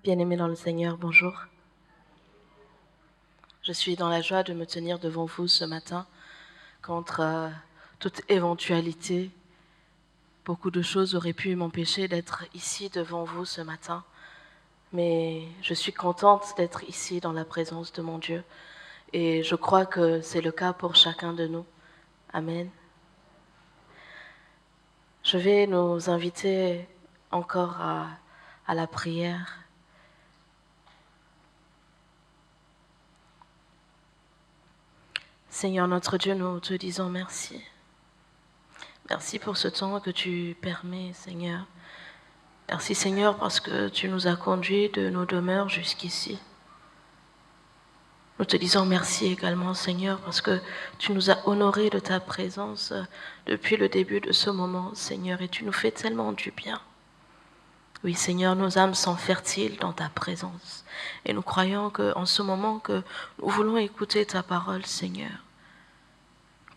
Bien-aimés dans le Seigneur, bonjour. Je suis dans la joie de me tenir devant vous ce matin contre toute éventualité. Beaucoup de choses auraient pu m'empêcher d'être ici devant vous ce matin, mais je suis contente d'être ici dans la présence de mon Dieu et je crois que c'est le cas pour chacun de nous. Amen. Je vais nous inviter encore à la prière. Seigneur notre Dieu, nous te disons merci. Merci pour ce temps que tu permets, Seigneur. Merci, Seigneur, parce que tu nous as conduits de nos demeures jusqu'ici. Nous te disons merci également, Seigneur, parce que tu nous as honorés de ta présence depuis le début de ce moment, Seigneur, et tu nous fais tellement du bien. Oui, Seigneur, nos âmes sont fertiles dans ta présence. Et nous croyons qu'en ce moment que nous voulons écouter ta parole, Seigneur,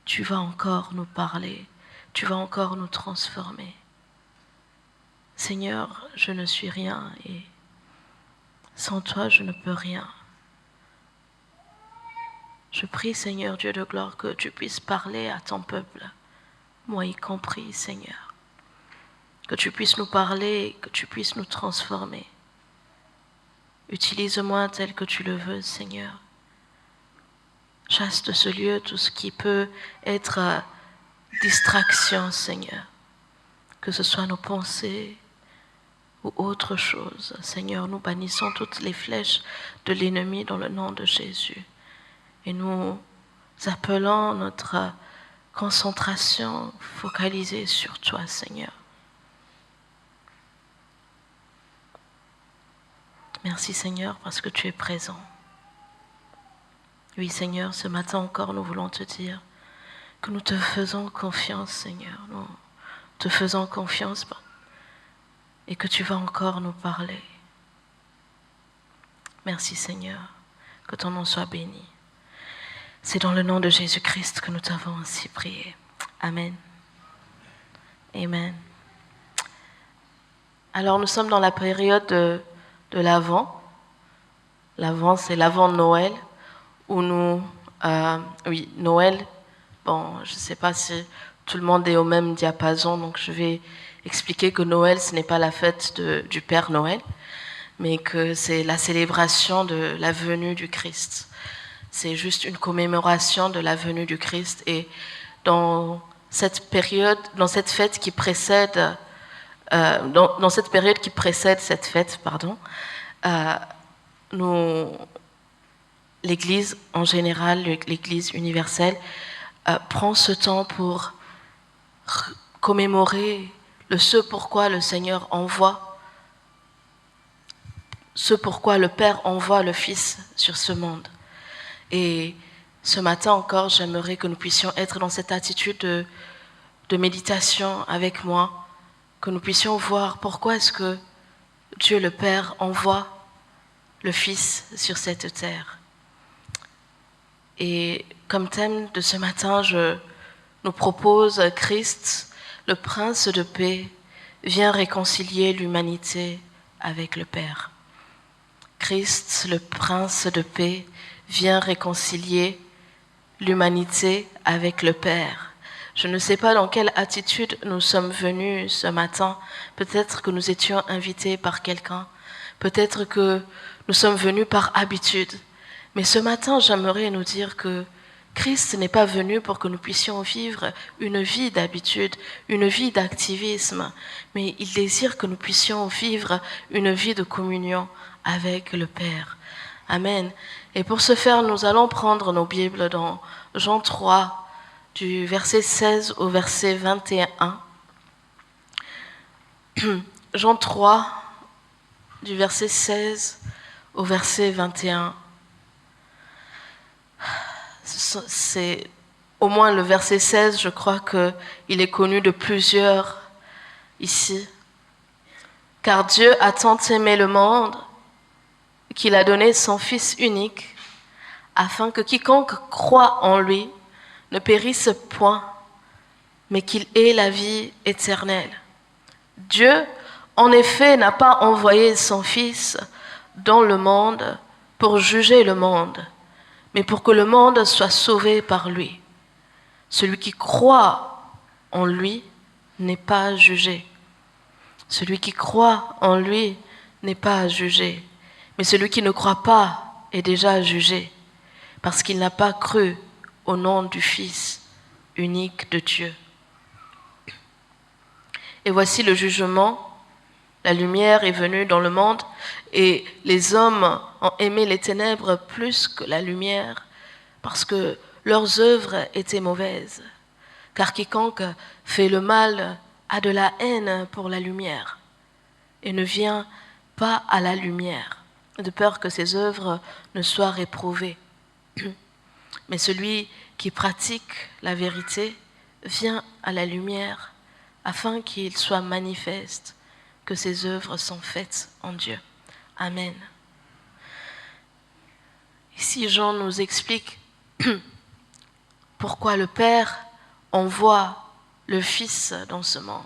tu vas encore nous parler, tu vas encore nous transformer. Seigneur, je ne suis rien et sans toi, je ne peux rien. Je prie, Seigneur Dieu de gloire, que tu puisses parler à ton peuple, moi y compris, Seigneur. Que tu puisses nous parler, que tu puisses nous transformer. Utilise-moi tel que tu le veux, Seigneur. Chasse de ce lieu tout ce qui peut être distraction, Seigneur. Que ce soit nos pensées ou autre chose. Seigneur, nous bannissons toutes les flèches de l'ennemi dans le nom de Jésus. Et nous appelons notre concentration focalisée sur toi, Seigneur. Merci, Seigneur, parce que tu es présent. Oui, Seigneur, ce matin encore, nous voulons te dire que nous te faisons confiance, Seigneur. Nous te faisons confiance et que tu vas encore nous parler. Merci, Seigneur, que ton nom soit béni. C'est dans le nom de Jésus-Christ que nous t'avons ainsi prié. Amen. Amen. Alors, nous sommes dans la période de l'Avent. L'Avent, c'est l'Avent de Noël, où Noël, bon, je ne sais pas si tout le monde est au même diapason, donc je vais expliquer que Noël, ce n'est pas la fête du Père Noël, mais que c'est la célébration de la venue du Christ. C'est juste une commémoration de la venue du Christ. Et dans cette période, dans cette fête qui précède, dans cette période qui précède cette fête, l'Église en général, l'Église universelle, prend ce temps pour commémorer ce pourquoi le Seigneur envoie, ce pourquoi le Père envoie le Fils sur ce monde. Et ce matin encore, j'aimerais que nous puissions être dans cette attitude de méditation avec moi, que nous puissions voir pourquoi est-ce que Dieu le Père envoie le Fils sur cette terre. Et comme thème de ce matin, je nous propose Christ, le Prince de paix, vient réconcilier l'humanité avec le Père. Christ, le Prince de paix, vient réconcilier l'humanité avec le Père. Je ne sais pas dans quelle attitude nous sommes venus ce matin. Peut-être que nous étions invités par quelqu'un. Peut-être que nous sommes venus par habitude. Mais ce matin, j'aimerais nous dire que Christ n'est pas venu pour que nous puissions vivre une vie d'habitude, une vie d'activisme, mais il désire que nous puissions vivre une vie de communion avec le Père. Amen. Et pour ce faire, nous allons prendre nos Bibles dans Jean 3, du verset 16 au verset 21. Jean 3, du verset 16 au verset 21. C'est au moins le verset 16, je crois qu'il est connu de plusieurs ici. Car Dieu a tant aimé le monde qu'il a donné son Fils unique, afin que quiconque croit en lui ne périsse point, mais qu'il ait la vie éternelle. Dieu, en effet, n'a pas envoyé son Fils dans le monde pour juger le monde, mais pour que le monde soit sauvé par lui. Celui qui croit en lui n'est pas jugé. Celui qui croit en lui n'est pas jugé, mais celui qui ne croit pas est déjà jugé, parce qu'il n'a pas cru au nom du Fils unique de Dieu. Et voici le jugement. La lumière est venue dans le monde et les hommes ont aimé les ténèbres plus que la lumière parce que leurs œuvres étaient mauvaises. Car quiconque fait le mal a de la haine pour la lumière et ne vient pas à la lumière, de peur que ses œuvres ne soient réprouvées. Mais celui qui pratique la vérité vient à la lumière afin qu'il soit manifeste que ses œuvres sont faites en Dieu. Amen. Ici, Jean nous explique pourquoi le Père envoie le Fils dans ce monde.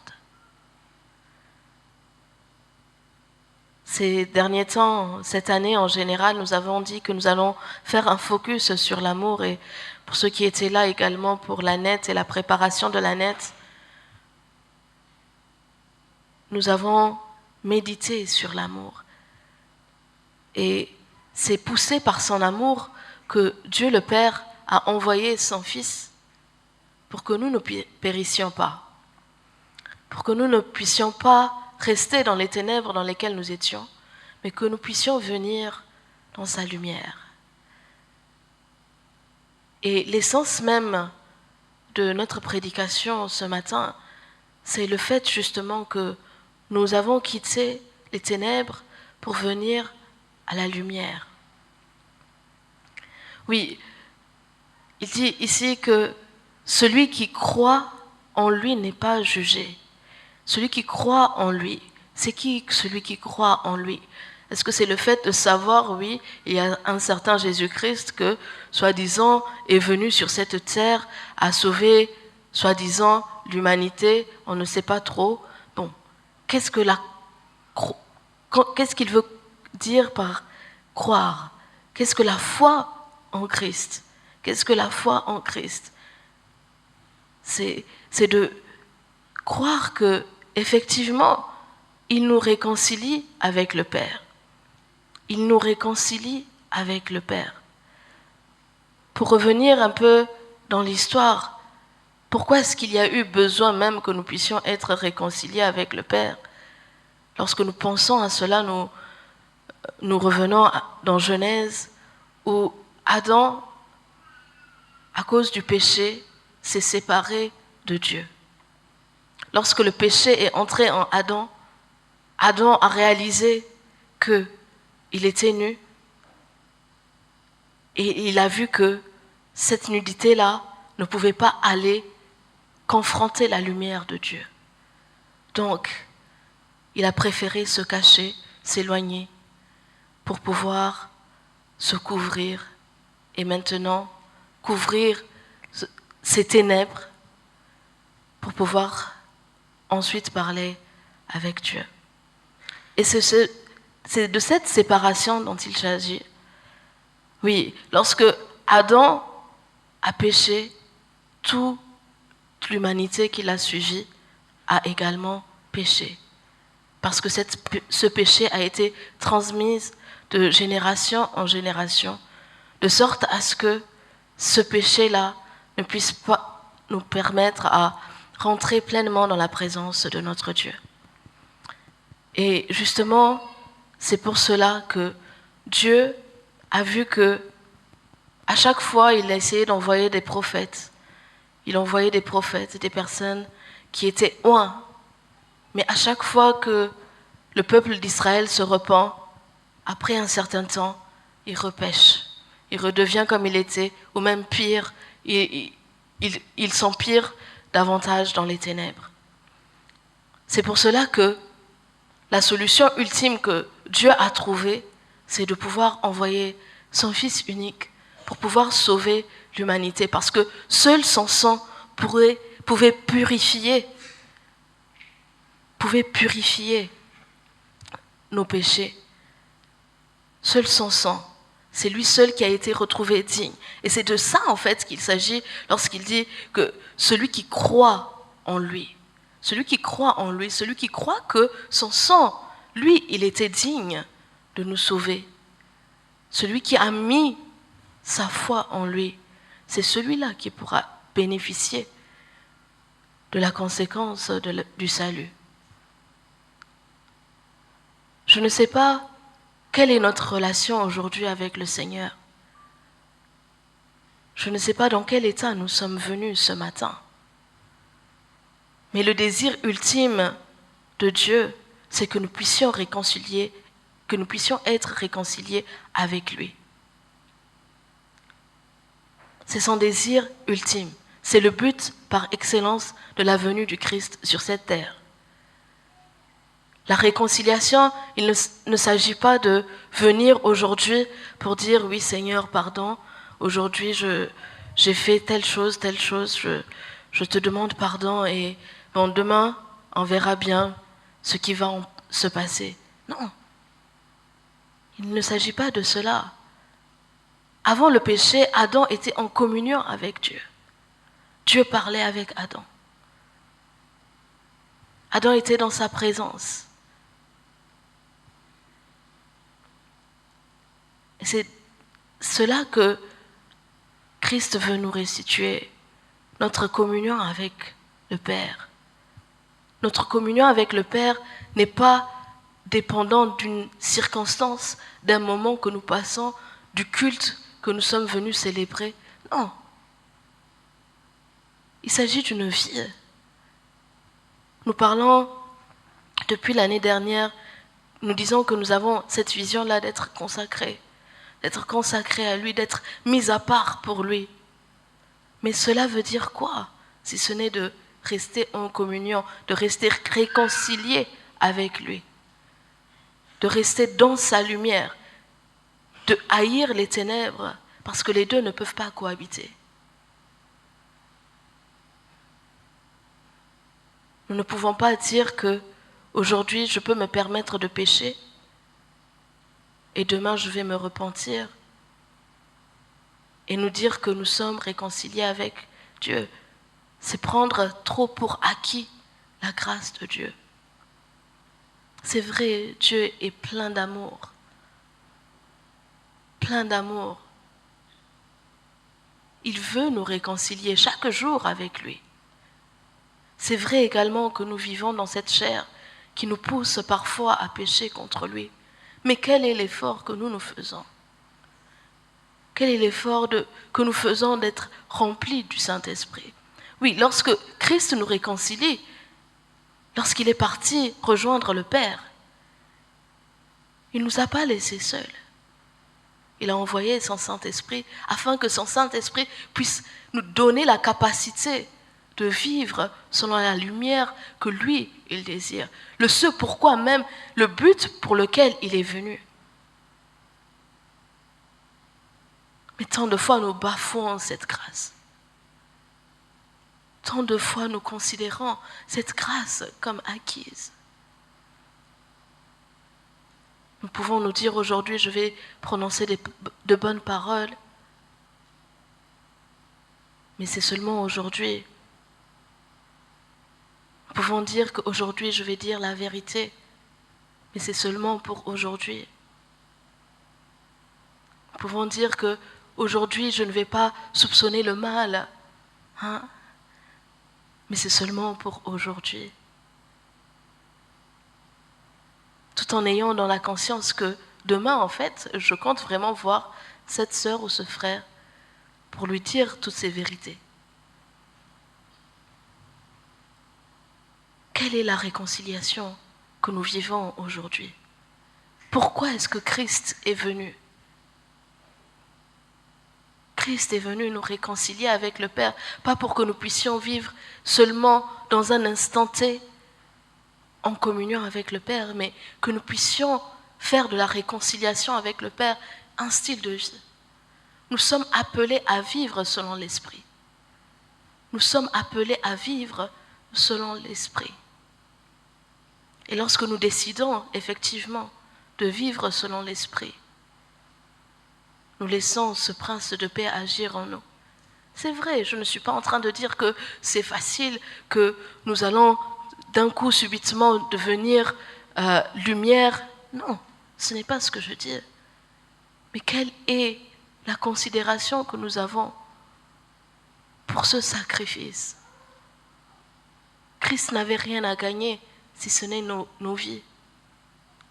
Ces derniers temps, cette année en général, nous avons dit que nous allons faire un focus sur l'amour et pour ceux qui étaient là également pour la NET et la préparation de la NET, nous avons médité sur l'amour. Et c'est poussé par son amour que Dieu le Père a envoyé son Fils pour que nous ne périssions pas, pour que nous ne puissions pas rester dans les ténèbres dans lesquelles nous étions, mais que nous puissions venir dans sa lumière. Et l'essence même de notre prédication ce matin, c'est le fait justement que nous avons quitté les ténèbres pour venir à la lumière. Oui, il dit ici que celui qui croit en lui n'est pas jugé. Celui qui croit en lui, c'est qui celui qui croit en lui? Est-ce que c'est le fait de savoir, oui, il y a un certain Jésus-Christ que, soi-disant, est venu sur cette terre à sauver, soi-disant, l'humanité, on ne sait pas trop. Bon, qu'est-ce qu'il veut dire par croire? Qu'est-ce que la foi en Christ? Qu'est-ce que la foi en Christ? C'est de croire que, effectivement, il nous réconcilie avec le Père. Il nous réconcilie avec le Père. Pour revenir un peu dans l'histoire, pourquoi est-ce qu'il y a eu besoin même que nous puissions être réconciliés avec le Père? Lorsque nous pensons à cela, nous revenons dans Genèse, où Adam, à cause du péché, s'est séparé de Dieu. Lorsque le péché est entré en Adam, Adam a réalisé qu'il était nu et il a vu que cette nudité-là ne pouvait pas aller confronter la lumière de Dieu. Donc, il a préféré se cacher, s'éloigner pour pouvoir se couvrir et maintenant couvrir ces ténèbres pour pouvoir ensuite parler avec Dieu. Et c'est de cette séparation dont il s'agit. Oui, lorsque Adam a péché, toute l'humanité qui l'a suivi a également péché. Parce que ce péché a été transmis de génération en génération, de sorte à ce que ce péché-là ne puisse pas nous permettre à rentrer pleinement dans la présence de notre Dieu. Et justement, c'est pour cela que Dieu a vu que à chaque fois, il a essayé d'envoyer des prophètes. Il envoyait des prophètes, des personnes qui étaient loin. Mais à chaque fois que le peuple d'Israël se repent, après un certain temps, il repêche. Il redevient comme il était, ou même pire, il s'empire davantage dans les ténèbres. C'est pour cela que la solution ultime que Dieu a trouvée, c'est de pouvoir envoyer son Fils unique pour pouvoir sauver l'humanité. Parce que seul son sang pouvait purifier nos péchés. Seul son sang. C'est lui seul qui a été retrouvé digne. Et c'est de ça, en fait, qu'il s'agit lorsqu'il dit que celui qui croit en lui, celui qui croit que son sang, lui, il était digne de nous sauver. Celui qui a mis sa foi en lui, c'est celui-là qui pourra bénéficier de la conséquence du salut. Je ne sais pas quelle est notre relation aujourd'hui avec le Seigneur. Je ne sais pas dans quel état nous sommes venus ce matin. Mais le désir ultime de Dieu, c'est que nous puissions être réconciliés avec lui. C'est son désir ultime. C'est le but par excellence de la venue du Christ sur cette terre. La réconciliation, il ne s'agit pas de venir aujourd'hui pour dire « Oui Seigneur, pardon, aujourd'hui j'ai fait telle chose, je te demande pardon et bon, demain on verra bien ce qui va se passer. » Non, il ne s'agit pas de cela. Avant le péché, Adam était en communion avec Dieu. Dieu parlait avec Adam. Adam était dans sa présence. Et c'est cela que Christ veut nous restituer, notre communion avec le Père. Notre communion avec le Père n'est pas dépendante d'une circonstance, d'un moment que nous passons, du culte que nous sommes venus célébrer. Non. Il s'agit d'une vie. Nous parlons, depuis l'année dernière, nous disons que nous avons cette vision-là d'être consacrés à lui, d'être mis à part pour lui. Mais cela veut dire quoi, si ce n'est de rester en communion, de rester réconcilié avec lui, de rester dans sa lumière, de haïr les ténèbres, parce que les deux ne peuvent pas cohabiter. Nous ne pouvons pas dire que aujourd'hui je peux me permettre de pécher et demain je vais me repentir et nous dire que nous sommes réconciliés avec Dieu. C'est prendre trop pour acquis la grâce de Dieu. C'est vrai, Dieu est plein d'amour. Plein d'amour. Il veut nous réconcilier chaque jour avec lui. C'est vrai également que nous vivons dans cette chair qui nous pousse parfois à pécher contre lui. Mais quel est l'effort que nous faisons? Quel est l'effort que nous faisons d'être remplis du Saint-Esprit? Oui, lorsque Christ nous réconcilie, lorsqu'il est parti rejoindre le Père, il ne nous a pas laissés seuls. Il a envoyé son Saint-Esprit afin que son Saint-Esprit puisse nous donner la capacité de vivre selon la lumière que lui, il désire. Ce pourquoi même, le but pour lequel il est venu. Mais tant de fois nous bafouons cette grâce. Tant de fois nous considérons cette grâce comme acquise. Nous pouvons nous dire aujourd'hui, je vais prononcer de bonnes paroles. Mais c'est seulement aujourd'hui. Nous pouvons dire qu'aujourd'hui je vais dire la vérité. Mais c'est seulement pour aujourd'hui. Nous pouvons dire qu'aujourd'hui je ne vais pas soupçonner le mal. Mais c'est seulement pour aujourd'hui. Tout en ayant dans la conscience que demain, en fait, je compte vraiment voir cette sœur ou ce frère pour lui dire toutes ces vérités. Quelle est la réconciliation que nous vivons aujourd'hui? Pourquoi est-ce que Christ est venu? Christ est venu nous réconcilier avec le Père, pas pour que nous puissions vivre seulement dans un instant T en communion avec le Père, mais que nous puissions faire de la réconciliation avec le Père un style de vie. Nous sommes appelés à vivre selon l'Esprit. Nous sommes appelés à vivre selon l'Esprit. Et lorsque nous décidons effectivement de vivre selon l'Esprit, nous laissons ce prince de paix agir en nous. C'est vrai, je ne suis pas en train de dire que c'est facile, que nous allons d'un coup subitement devenir lumière. Non, ce n'est pas ce que je dis. Mais quelle est la considération que nous avons pour ce sacrifice? Christ n'avait rien à gagner si ce n'est nos vies.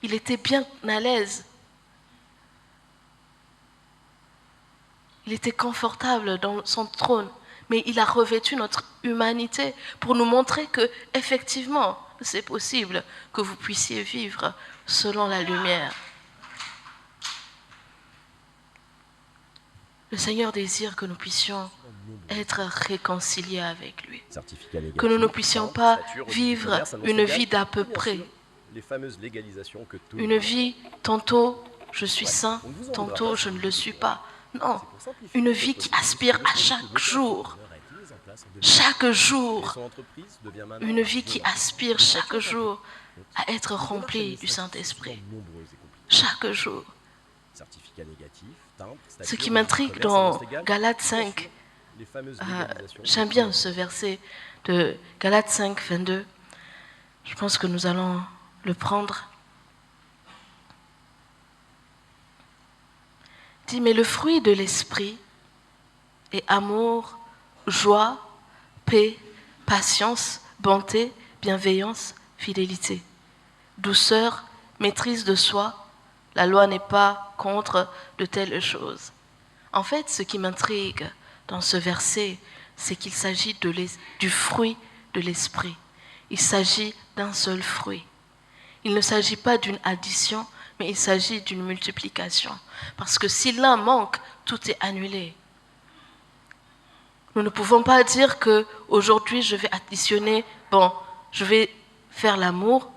Il était bien à l'aise. Il était confortable dans son trône, mais il a revêtu notre humanité pour nous montrer que, effectivement, c'est possible que vous puissiez vivre selon la lumière. Le Seigneur désire que nous puissions être réconciliés avec lui. Que nous ne puissions pas vivre une vie d'à peu près. Une vie, tantôt je suis saint, tantôt je ne le suis pas. Non, une vie qui aspire à chaque jour. Chaque jour. Une vie qui aspire chaque jour à être remplie du Saint-Esprit. Chaque jour. Ce qui m'intrigue dans Galates 5, j'aime bien ce verset de Galates 5, 22. Je pense que nous allons le prendre. Il dit, mais le fruit de l'esprit est amour, joie, paix, patience, bonté, bienveillance, fidélité, douceur, maîtrise de soi. La loi n'est pas contre de telles choses. En fait, ce qui m'intrigue dans ce verset, c'est qu'il s'agit du fruit de l'esprit. Il s'agit d'un seul fruit. Il ne s'agit pas d'une addition, mais il s'agit d'une multiplication. Parce que si l'un manque, tout est annulé. Nous ne pouvons pas dire qu'aujourd'hui, je vais additionner, je vais faire l'amour,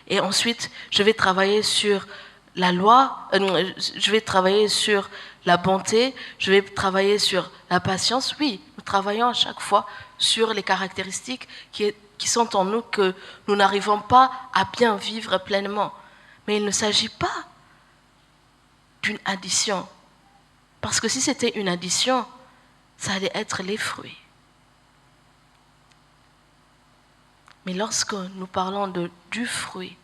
et ensuite, je vais travailler sur la loi, je vais travailler sur la bonté, je vais travailler sur la patience. Oui, nous travaillons à chaque fois sur les caractéristiques qui sont en nous que nous n'arrivons pas à bien vivre pleinement. Mais il ne s'agit pas d'une addition. Parce que si c'était une addition, ça allait être les fruits. Mais lorsque nous parlons du fruit,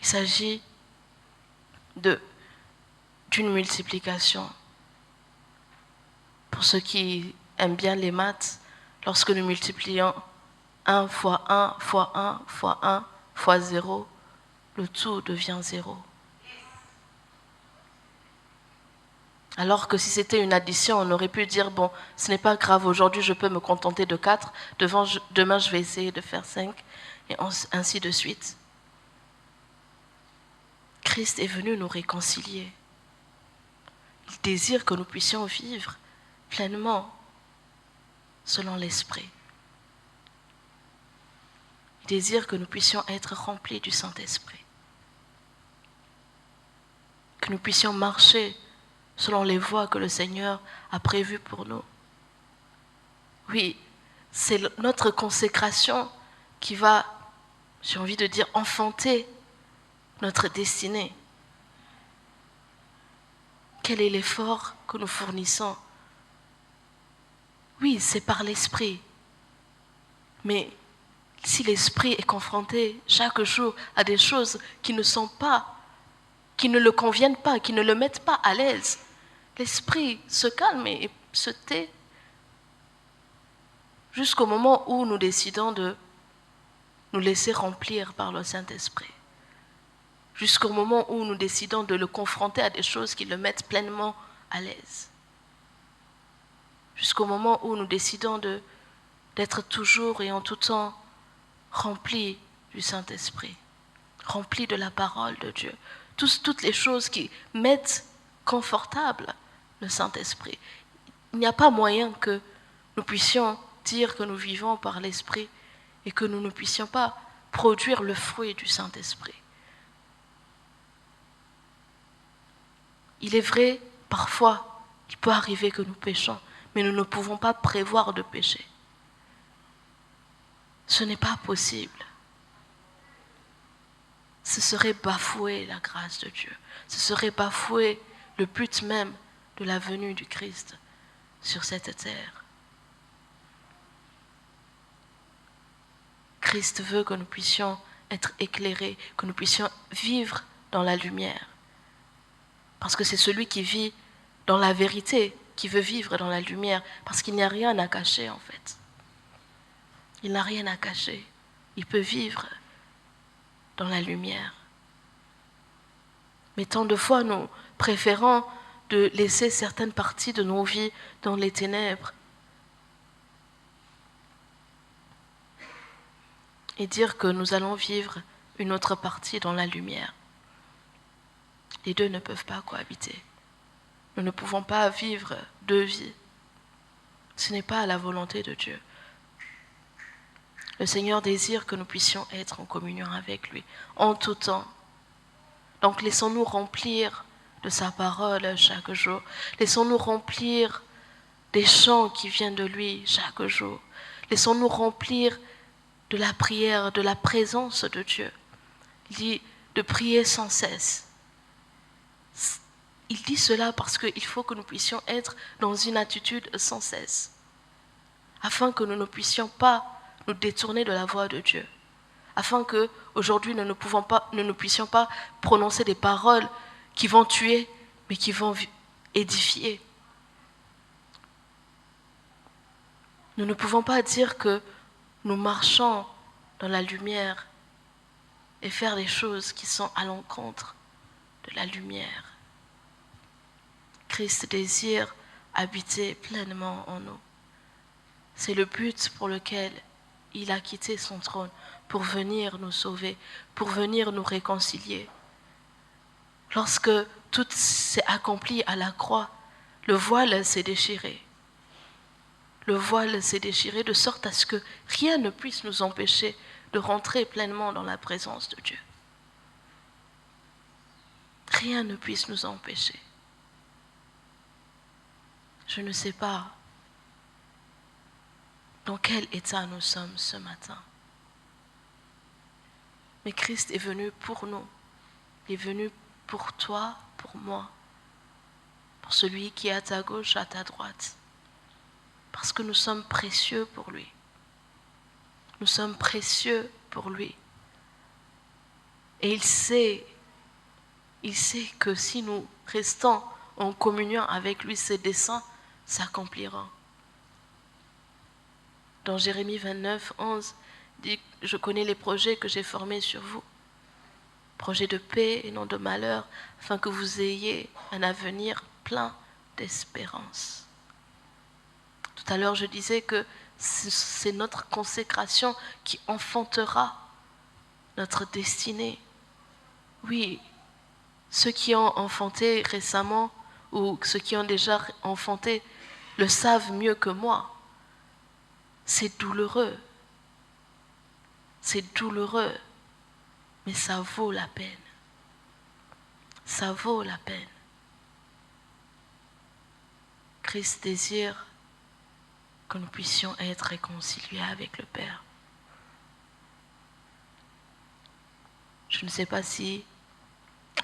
il s'agit d'une multiplication. Pour ceux qui aiment bien les maths, lorsque nous multiplions 1 fois 1 fois 1 fois 1 fois 0, le tout devient 0. Alors que si c'était une addition, on aurait pu dire, ce n'est pas grave, aujourd'hui je peux me contenter de 4, demain je vais essayer de faire 5, et ainsi de suite. Christ est venu nous réconcilier. Il désire que nous puissions vivre pleinement selon l'Esprit. Il désire que nous puissions être remplis du Saint-Esprit. Que nous puissions marcher selon les voies que le Seigneur a prévues pour nous. Oui, c'est notre consécration qui va, j'ai envie de dire, enfanter notre destinée. Quel est l'effort que nous fournissons? Oui, c'est par l'Esprit. Mais si l'Esprit est confronté chaque jour à des choses qui ne le conviennent pas, qui ne le mettent pas à l'aise, l'Esprit se calme et se tait jusqu'au moment où nous décidons de nous laisser remplir par le Saint-Esprit. Jusqu'au moment où nous décidons de le confronter à des choses qui le mettent pleinement à l'aise. Jusqu'au moment où nous décidons d'être toujours et en tout temps remplis du Saint-Esprit, remplis de la parole de Dieu, toutes les choses qui mettent confortable le Saint-Esprit. Il n'y a pas moyen que nous puissions dire que nous vivons par l'Esprit et que nous ne puissions pas produire le fruit du Saint-Esprit. Il est vrai, parfois, il peut arriver que nous péchons, mais nous ne pouvons pas prévoir de pécher. Ce n'est pas possible. Ce serait bafouer la grâce de Dieu. Ce serait bafouer le but même de la venue du Christ sur cette terre. Christ veut que nous puissions être éclairés, que nous puissions vivre dans la lumière. Parce que c'est celui qui vit dans la vérité qui veut vivre dans la lumière, parce qu'il n'y a rien à cacher en fait. Il n'a rien à cacher. Il peut vivre dans la lumière. Mais tant de fois, nous préférons de laisser certaines parties de nos vies dans les ténèbres et dire que nous allons vivre une autre partie dans la lumière. Les deux ne peuvent pas cohabiter. Nous ne pouvons pas vivre deux vies. Ce n'est pas la volonté de Dieu. Le Seigneur désire que nous puissions être en communion avec lui en tout temps. Donc laissons-nous remplir de sa parole chaque jour. Laissons-nous remplir des chants qui viennent de lui chaque jour. Laissons-nous remplir de la prière, de la présence de Dieu. Il dit de prier sans cesse. Il dit cela parce qu'il faut que nous puissions être dans une attitude sans cesse, afin que nous ne puissions pas nous détourner de la voie de Dieu, afin que aujourd'hui nous ne puissions pas prononcer des paroles qui vont tuer, mais qui vont édifier. Nous ne pouvons pas dire que nous marchons dans la lumière et faire des choses qui sont à l'encontre de la lumière. Christ désire habiter pleinement en nous. C'est le but pour lequel il a quitté son trône, pour venir nous sauver, pour venir nous réconcilier. Lorsque tout s'est accompli à la croix, le voile s'est déchiré. Le voile s'est déchiré de sorte à ce que rien ne puisse nous empêcher de rentrer pleinement dans la présence de Dieu. Rien ne puisse nous empêcher. Je ne sais pas dans quel état nous sommes ce matin. Mais Christ est venu pour nous. Il est venu pour toi, pour moi, pour celui qui est à ta gauche, à ta droite. Parce que nous sommes précieux pour lui. Nous sommes précieux pour lui. Et il sait que si nous restons en communion avec lui, ses desseins s'accompliront. Dans Jérémie 29, 11, dit « Je connais les projets que j'ai formés sur vous, projets de paix et non de malheur, afin que vous ayez un avenir plein d'espérance. » Tout à l'heure, je disais que c'est notre consécration qui enfantera notre destinée. Oui, ceux qui ont enfanté récemment ou ceux qui ont déjà enfanté le savent mieux que moi. C'est douloureux, mais ça vaut la peine. Ça vaut la peine. Christ désire que nous puissions être réconciliés avec le Père. Je ne sais pas si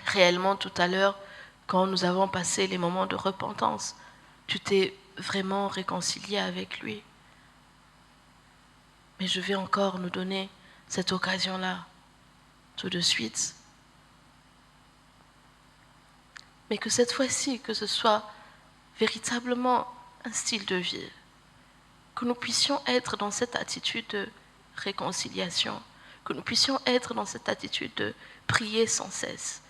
réellement tout à l'heure, quand nous avons passé les moments de repentance, tu t'es vraiment réconcilié avec lui. Mais je vais encore nous donner cette occasion-là, tout de suite. Mais que cette fois-ci, que ce soit véritablement un style de vie, que nous puissions être dans cette attitude de réconciliation, que nous puissions être dans cette attitude de prier sans cesse.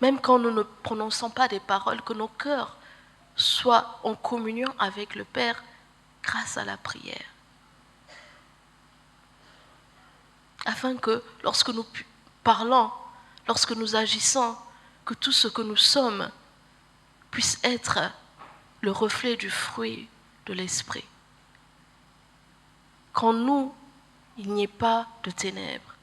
Même quand nous ne prononçons pas des paroles, que nos cœurs soient en communion avec le Père grâce à la prière. Afin que lorsque nous parlons, lorsque nous agissons, que tout ce que nous sommes puisse être le reflet du fruit de l'Esprit. Qu'en nous, il n'y ait pas de ténèbres.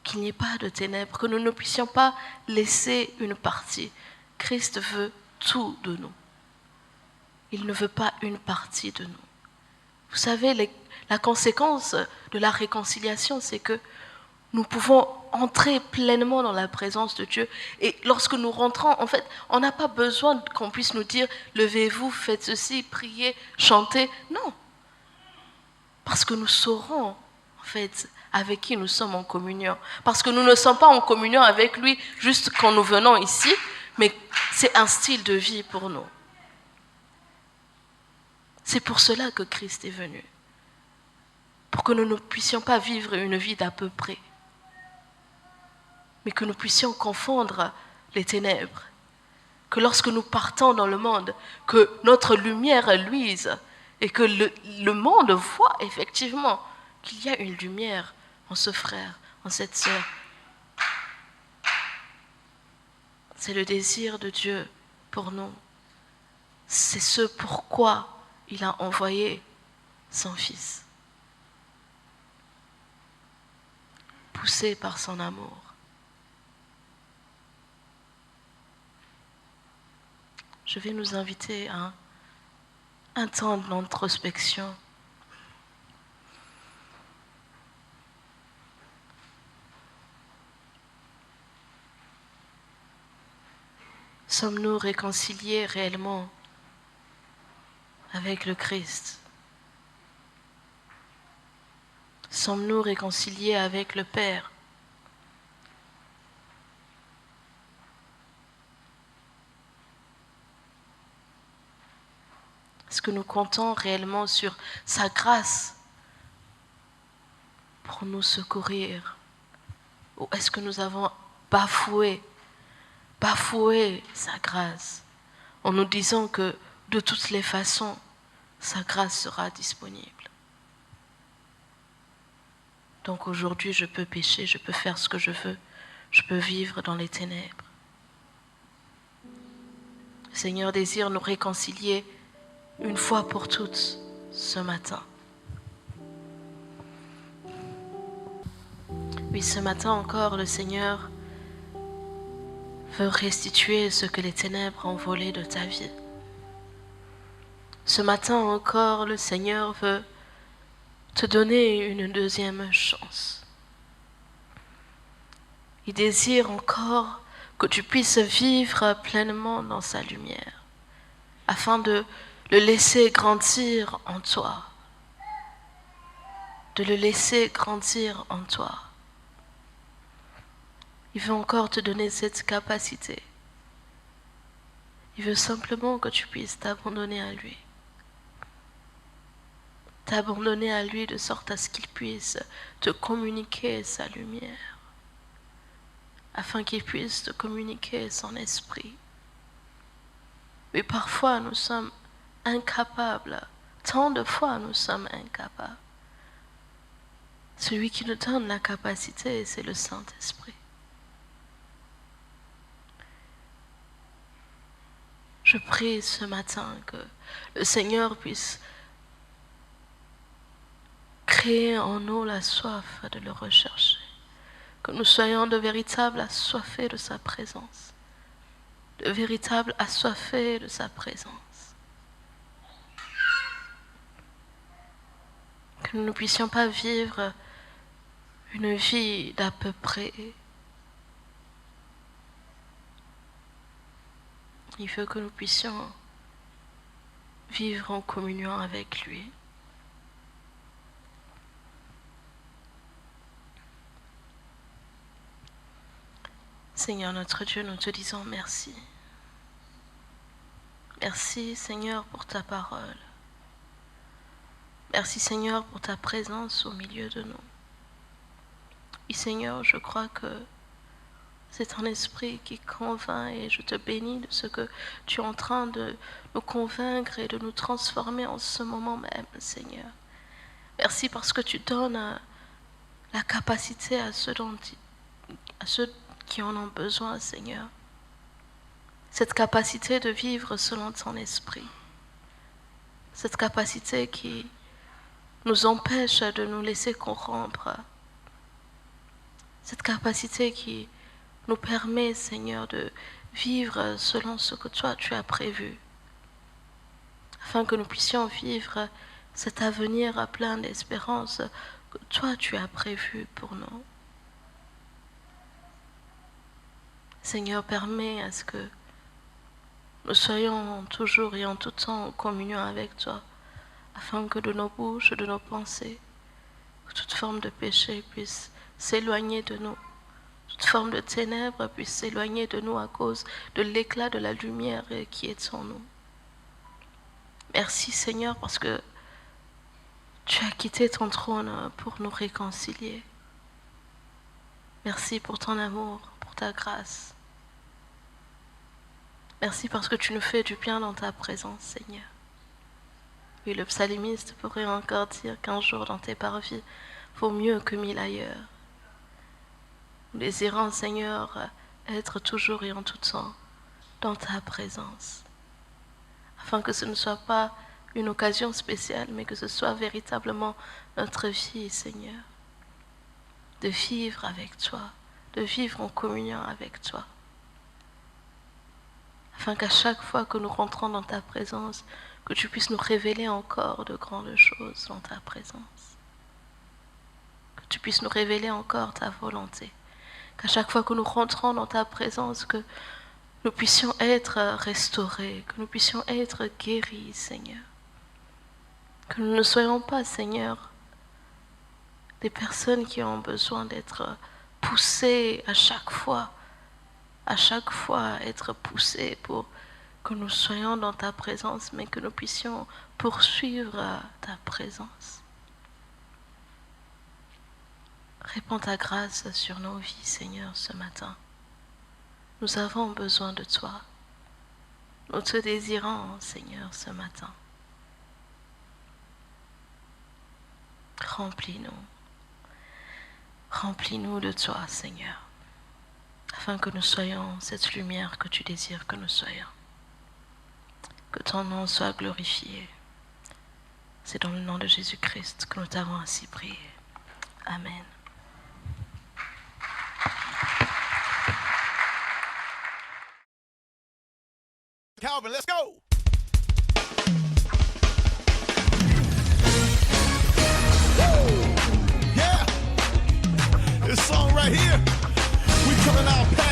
Qu'il n'y ait pas de ténèbres, que nous ne puissions pas laisser une partie. Christ veut tout de nous. Il ne veut pas une partie de nous. Vous savez, la conséquence de la réconciliation, c'est que nous pouvons entrer pleinement dans la présence de Dieu. Et lorsque nous rentrons, en fait, on n'a pas besoin qu'on puisse nous dire « Levez-vous, faites ceci, priez, chantez ». Non. Parce que nous saurons, en fait, avec qui nous sommes en communion. Parce que nous ne sommes pas en communion avec lui juste quand nous venons ici, mais c'est un style de vie pour nous. C'est pour cela que Christ est venu. Pour que nous ne puissions pas vivre une vie d'à peu près, mais que nous puissions confondre les ténèbres. Que lorsque nous partons dans le monde, que notre lumière luise et que le monde voit effectivement qu'il y a une lumière en ce frère, en cette sœur. C'est le désir de Dieu pour nous. C'est ce pourquoi il a envoyé son Fils. Poussé par son amour. Je vais nous inviter à un temps d'introspection. Sommes-nous réconciliés réellement avec le Christ? Sommes-nous réconciliés avec le Père? Est-ce que nous comptons réellement sur sa grâce pour nous secourir? Ou est-ce que nous avons bafoué sa grâce en nous disant que de toutes les façons, sa grâce sera disponible? Donc aujourd'hui, je peux pécher, je peux faire ce que je veux, je peux vivre dans les ténèbres. Le Seigneur désire nous réconcilier une fois pour toutes ce matin. Oui, ce matin encore, le Seigneur veut restituer ce que les ténèbres ont volé de ta vie. Ce matin encore, le Seigneur veut te donner une deuxième chance. Il désire encore que tu puisses vivre pleinement dans sa lumière, afin de le laisser grandir en toi. De le laisser grandir en toi. Il veut encore te donner cette capacité. Il veut simplement que tu puisses t'abandonner à lui. T'abandonner à lui de sorte à ce qu'il puisse te communiquer sa lumière, afin qu'il puisse te communiquer son esprit. Mais parfois nous sommes incapables, tant de fois nous sommes incapables. Celui qui nous donne la capacité, c'est le Saint-Esprit. Je prie ce matin que le Seigneur puisse créer en nous la soif de le rechercher. Que nous soyons de véritables assoiffés de sa présence. De véritables assoiffés de sa présence. Que nous ne puissions pas vivre une vie d'à peu près. Il veut que nous puissions vivre en communion avec lui. Seigneur notre Dieu, nous te disons merci. Merci Seigneur pour ta parole. Merci Seigneur pour ta présence au milieu de nous. Et Seigneur, je crois que c'est ton esprit qui convainc et je te bénis de ce que tu es en train de nous convaincre et de nous transformer en ce moment même, Seigneur. Merci parce que tu donnes la capacité à ceux qui en ont besoin, Seigneur. Cette capacité de vivre selon ton esprit. Cette capacité qui nous empêche de nous laisser corrompre. Cette capacité qui nous permet, Seigneur, de vivre selon ce que toi tu as prévu. Afin que nous puissions vivre cet avenir plein d'espérance que toi tu as prévu pour nous. Seigneur, permets à ce que nous soyons toujours et en tout temps en communion avec toi, afin que de nos bouches, de nos pensées, toute forme de péché puisse s'éloigner de nous, toute forme de ténèbres puisse s'éloigner de nous à cause de l'éclat de la lumière qui est en nous. Merci Seigneur parce que tu as quitté ton trône pour nous réconcilier. Merci pour ton amour, pour ta grâce. Merci parce que tu nous fais du bien dans ta présence, Seigneur. Oui, le psalmiste pourrait encore dire qu'un jour dans tes parvis vaut mieux que 1000 ailleurs. Nous désirons, Seigneur, être toujours et en tout temps dans ta présence, afin que ce ne soit pas une occasion spéciale, mais que ce soit véritablement notre vie, Seigneur, de vivre avec toi, de vivre en communion avec toi. Afin qu'à chaque fois que nous rentrons dans ta présence, que tu puisses nous révéler encore de grandes choses dans ta présence. Que tu puisses nous révéler encore ta volonté. Qu'à chaque fois que nous rentrons dans ta présence, que nous puissions être restaurés, que nous puissions être guéris, Seigneur. Que nous ne soyons pas, Seigneur, des personnes qui ont besoin d'être poussées à chaque fois être poussés pour que nous soyons dans ta présence, mais que nous puissions poursuivre ta présence. Répands ta grâce sur nos vies, Seigneur, ce matin. Nous avons besoin de toi. Nous te désirons, Seigneur, ce matin. Remplis-nous. Remplis-nous de toi, Seigneur, afin que nous soyons cette lumière que tu désires que nous soyons. Que ton nom soit glorifié. C'est dans le nom de Jésus-Christ que nous t'avons ainsi prié. Amen. Calvin, let's go. Woo! Yeah. This song right here, we coming out.